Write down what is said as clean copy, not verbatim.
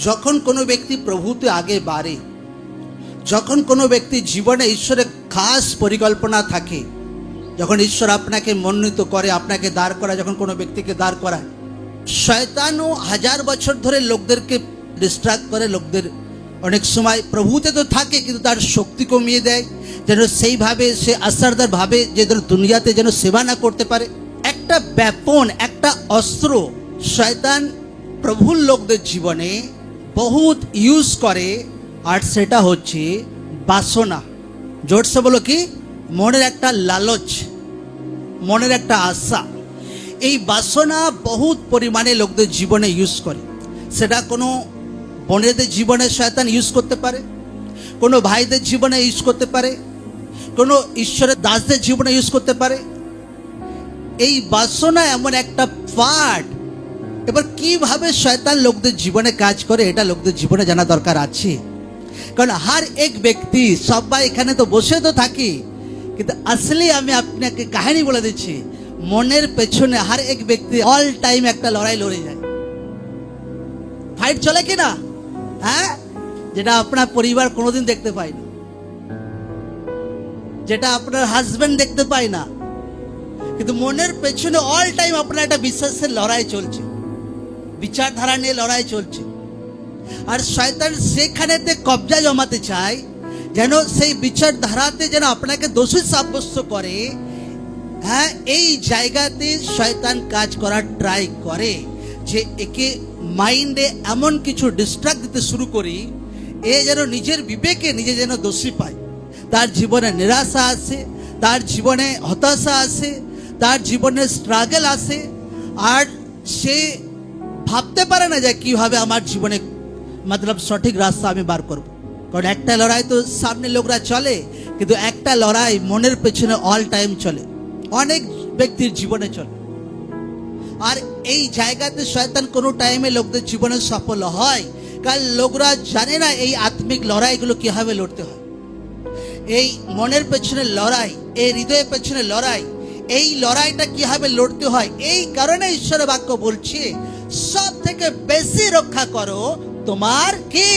যখন কোনো ব্যক্তি প্রভুতে আগে বাড়ে, যখন কোনো ব্যক্তি জীবনে ঈশ্বরের খাস পরিকল্পনা থাকে, যখন ঈশ্বর আপনাকে মনোনীত করে, আপনাকে দাঁড় করায়, যখন কোনো ব্যক্তিকে দাঁড় করায়, শয়তানও 1000 বছর ধরে লোকদেরকে ডিস্ট্রাক্ট করে, লোকদের অনেক সময় প্রভুতে তো থাকে কিন্তু তার শক্তি কমিয়ে দেয়, যেন সেইভাবে সে আসারদার ভাবে যে দুনিয়াতে যেন সেবা না করতে পারে। একটা ব্যাপন, একটা অস্ত্র শয়তান প্রভুর লোকদের জীবনে বহুত ইউজ করে, আর সেটা হচ্ছে বাসনা। জোরসে বলো কি? মনের একটা লালচ, মনের একটা আশা। এই বাসনা বহুত পরিমাণে লোকদের জীবনে ইউজ করে। সেটা কোনো বোনেদের জীবনে শয়তান ইউজ করতে পারে, কোনো ভাইদের জীবনে ইউজ করতে পারে, কোনো ঈশ্বরের দাসদের জীবনে ইউজ করতে পারে। এই বাসনা এমন একটা পার্ট। এবার কিভাবে শয়তান লোকদের জীবনে কাজ করে এটা লোকদের জীবনে জানা দরকার আছে। কারণ হার এক ব্যক্তি, সবাই এখানে তো বসে তো থাকি, কিন্তু আসলে আমি আপনাকে কাহিনী বলে দিচ্ছি, মনের পেছনে হার এক ব্যক্তি অল টাইম একটা লড়াই লড়ে যায়। ফাইট চলে কিনা? হ্যাঁ, যেটা আপনার পরিবার কোনোদিন দেখতে পায় না, যেটা আপনার হাজবেন্ড দেখতে পায় না, কিন্তু মনের পেছনে অল টাইম আপনার একটা বিশ্বাসের লড়াই চলছে, বিচারধারা নিয়ে লড়াই চলছে। আর শয়তান সেখানেতে কবজা জমাতে চায়, যেন সেই বিচারধারাতে যেন আপনাকে দোষী সাব্যস্ত করে। হ্যাঁ, এই জায়গাতে শয়তান কাজ করার ট্রাই করে যে একে মাইন্ডে এমন কিছু ডিস্ট্রাক্ট দিতে শুরু করি, এ যেন নিজের বিবেকে নিজে যেন দোষী পায়। তার জীবনে নিরাশা আসে, তার জীবনে হতাশা আসে, তার জীবনে স্ট্রাগল আসে, আর সে ভাবতে পারে না যে কিভাবে আমার জীবনে মতলব সঠিক রাস্তা আমি বার করব। কারণ একটা লড়াই তো সামনে লোকরা চলে, কিন্তু একটা লড়াই মনের পেছনে অল টাইম চলে, অনেক ব্যক্তির জীবনে চলে। আর এই জায়গাতে শয়তান কোনো টাইমে লোকদের জীবনে সফল হয়, কারণ লোকরা জানে না এই আত্মিক লড়াইগুলো কিভাবে লড়তে হয়। এই মনের পেছনে লড়াই, এই হৃদয়ের পেছনে লড়াই, এই লড়াইটা কিভাবে লড়তে হয়। এই কারণে ঈশ্বরের বাক্য বলছে, সব থেকে বেশি রক্ষা করো তোমার কি